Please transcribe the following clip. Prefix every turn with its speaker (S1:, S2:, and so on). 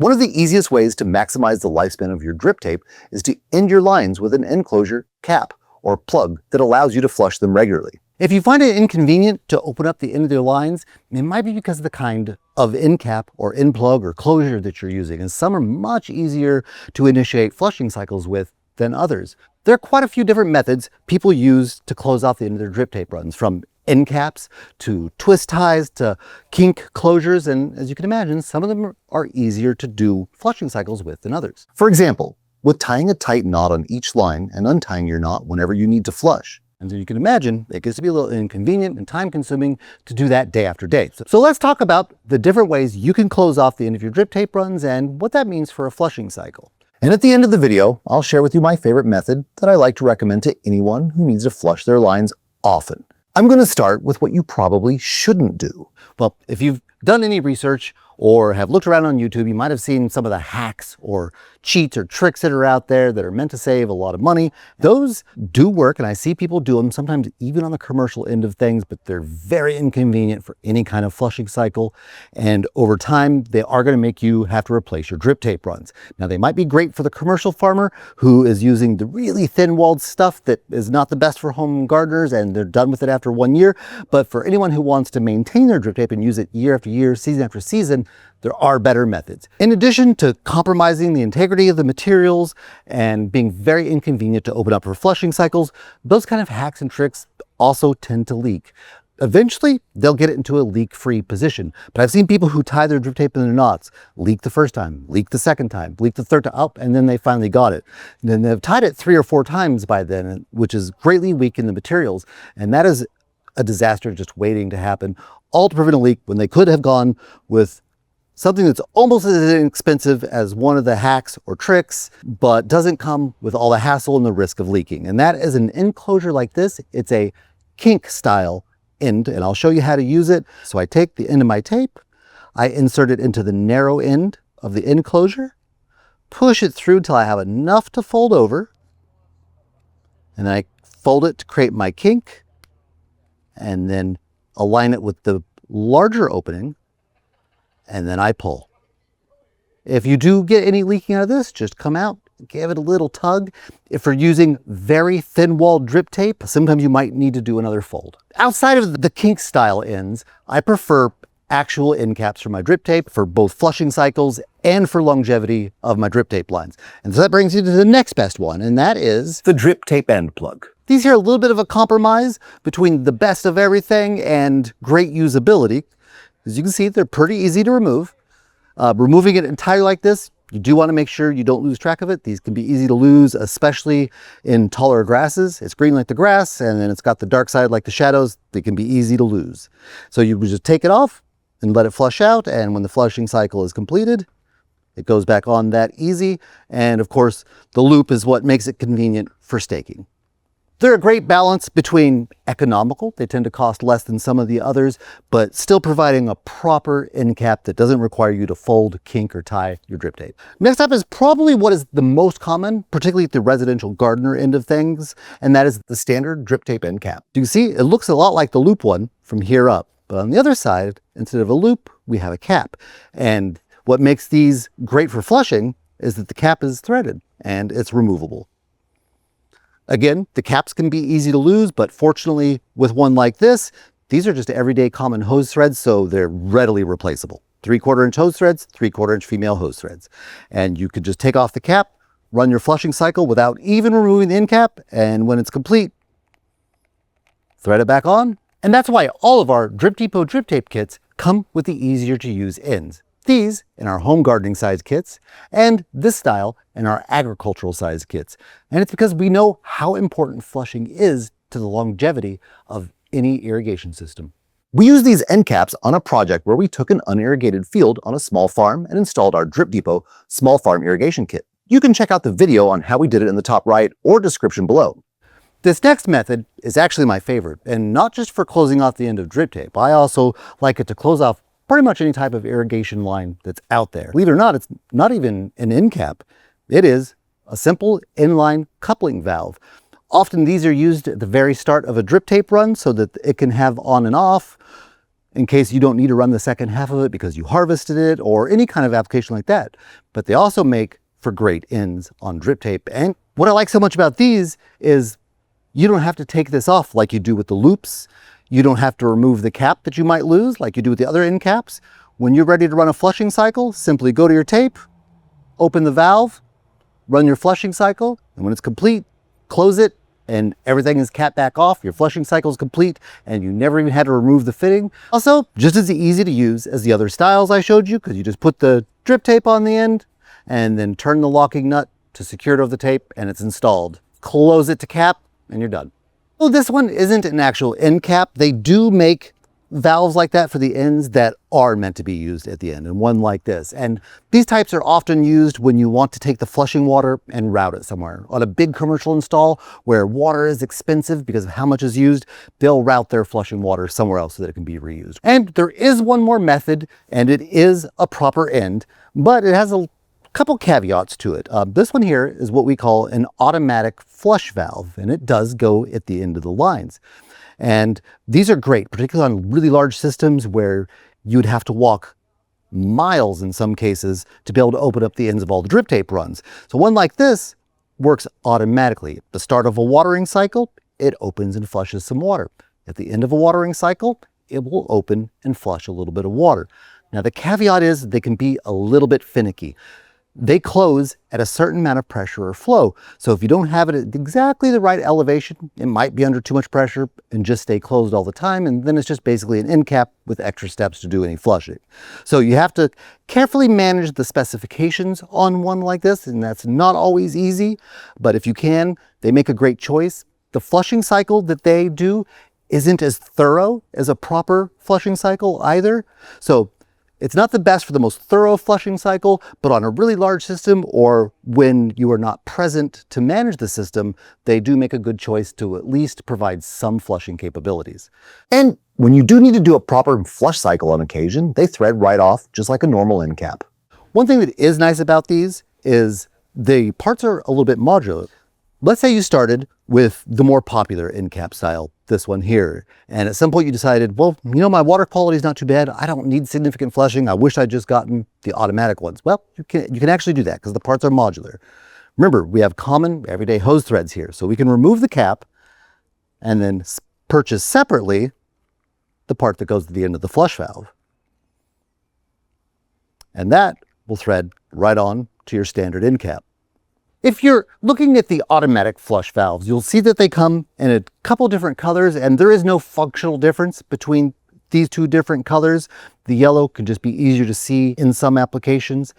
S1: One of the easiest ways to maximize the lifespan of your drip tape is to end your lines with an enclosure cap or plug that allows you to flush them regularly. If you find it inconvenient to open up the end of your lines, it might be because of the kind of end cap or end plug or closure that you're using, and some are much easier to initiate flushing cycles with than others. There are quite a few different methods people use to close off the end of their drip tape runs, from end caps to twist ties to kink closures, and as you can imagine, some of them are easier to do flushing cycles with than others. For example, with tying a tight knot on each line and untying your knot whenever you need to flush. And as you can imagine, it gets to be a little inconvenient and time-consuming to do that day after day. So let's talk about the different ways you can close off the end of your drip tape runs and what that means for a flushing cycle. And at the end of the video, I'll share with you my favorite method that I like to recommend to anyone who needs to flush their lines often. I'm going to start with what you probably shouldn't do. Well, if you've done any research or have looked around on YouTube, you might have seen some of the hacks or cheats or tricks that are out there that are meant to save a lot of money. Those do work, and I see people do them, sometimes even on the commercial end of things, but they're very inconvenient for any kind of flushing cycle. And over time, they are going to make you have to replace your drip tape runs. Now, they might be great for the commercial farmer who is using the really thin-walled stuff that is not the best for home gardeners, and they're done with it after 1 year. But for anyone who wants to maintain their drip tape and use it year after year, season after season, there are better methods. In addition to compromising the integrity of the materials and being very inconvenient to open up for flushing cycles, those kind of hacks and tricks also tend to leak. Eventually, they'll get it into a leak-free position. But I've seen people who tie their drip tape in their knots, leak the first time, leak the second time, leak the third time, up, and then they finally got it. And then they've tied it 3 or 4 times by then, which is greatly weakened the materials. And that is a disaster just waiting to happen, all to prevent a leak when they could have gone with something that's almost as inexpensive as one of the hacks or tricks, but doesn't come with all the hassle and the risk of leaking. And that is an enclosure like this. It's a kink style end, and I'll show you how to use it. So I take the end of my tape, I insert it into the narrow end of the enclosure, push it through till I have enough to fold over, and then I fold it to create my kink, and then align it with the larger opening, and then I pull. If you do get any leaking out of this, just come out, give it a little tug. If you're using very thin-walled drip tape, sometimes you might need to do another fold. Outside of the kink style ends, I prefer actual end caps for my drip tape for both flushing cycles and for longevity of my drip tape lines. And so that brings you to the next best one, and that is the drip tape end plug. These here are a little bit of a compromise between the best of everything and great usability. As you can see, they're pretty easy to remove. Removing it entirely like this, you do want to make sure you don't lose track of it. These can be easy to lose, especially in taller grasses. It's green like the grass, and then it's got the dark side like the shadows. They can be easy to lose. So you would just take it off and let it flush out, and when the flushing cycle is completed, it goes back on that easy. And of course, the loop is what makes it convenient for staking. They're a great balance between economical, they tend to cost less than some of the others, but still providing a proper end cap that doesn't require you to fold, kink, or tie your drip tape. Next up is probably what is the most common, particularly at the residential gardener end of things, and that is the standard drip tape end cap. You can see it looks a lot like the loop one from here up, but on the other side, instead of a loop, we have a cap. And what makes these great for flushing is that the cap is threaded and it's removable. Again, the caps can be easy to lose, but fortunately with one like this, these are just everyday common hose threads, so they're readily replaceable. 3/4 inch hose threads, 3/4 inch female hose threads. And you could just take off the cap, run your flushing cycle without even removing the end cap, and when it's complete, thread it back on. And that's why all of our Drip Depot drip tape kits come with the easier to use ends. These in our home gardening size kits, and this style in our agricultural size kits. And it's because we know how important flushing is to the longevity of any irrigation system. We used these end caps on a project where we took an unirrigated field on a small farm and installed our Drip Depot small farm irrigation kit. You can check out the video on how we did it in the top right or description below. This next method is actually my favorite, and not just for closing off the end of drip tape. I also like it to close off pretty much any type of irrigation line that's out there. Believe it or not, it's not even an end cap. It is a simple inline coupling valve. Often these are used at the very start of a drip tape run so that it can have on and off in case you don't need to run the second half of it because you harvested it or any kind of application like that. But they also make for great ends on drip tape. And what I like so much about these is you don't have to take this off like you do with the loops. You don't have to remove the cap that you might lose like you do with the other end caps. When you're ready to run a flushing cycle, simply go to your tape, open the valve, run your flushing cycle, and when it's complete, close it, and everything is capped back off. Your flushing cycle is complete, and you never even had to remove the fitting. Also, just as easy to use as the other styles I showed you, because you just put the drip tape on the end, and then turn the locking nut to secure it over the tape, and it's installed. Close it to cap, and you're done. Well, this one isn't an actual end cap. They do make valves like that for the ends that are meant to be used at the end, and one like this. And these types are often used when you want to take the flushing water and route it somewhere. On a big commercial install where water is expensive because of how much is used, they'll route their flushing water somewhere else so that it can be reused. And there is one more method, and it is a proper end, but it has a couple caveats to it. This one here is what we call an automatic flush valve, and it does go at the end of the lines. And these are great, particularly on really large systems where you'd have to walk miles in some cases to be able to open up the ends of all the drip tape runs. So one like this works automatically. At the start of a watering cycle, it opens and flushes some water. At the end of a watering cycle, it will open and flush a little bit of water. Now the caveat is they can be a little bit finicky. They close at a certain amount of pressure or flow. So if you don't have it at exactly the right elevation, it might be under too much pressure and just stay closed all the time. And then it's just basically an end cap with extra steps to do any flushing. So you have to carefully manage the specifications on one like this, and that's not always easy. But if you can, they make a great choice. The flushing cycle that they do isn't as thorough as a proper flushing cycle either. So it's not the best for the most thorough flushing cycle, but on a really large system or when you are not present to manage the system, they do make a good choice to at least provide some flushing capabilities. And when you do need to do a proper flush cycle on occasion, they thread right off just like a normal end cap. One thing that is nice about these is the parts are a little bit modular. Let's say you started with the more popular end cap style, this one here, and at some point you decided, well, you know, my water quality is not too bad. I don't need significant flushing. I wish I'd just gotten the automatic ones. Well, you can actually do that because the parts are modular. Remember, we have common everyday hose threads here, so we can remove the cap and then purchase separately the part that goes to the end of the flush valve. And that will thread right on to your standard end cap. If you're looking at the automatic flush valves, you'll see that they come in a couple different colors, and there is no functional difference between these two different colors. The yellow can just be easier to see in some applications.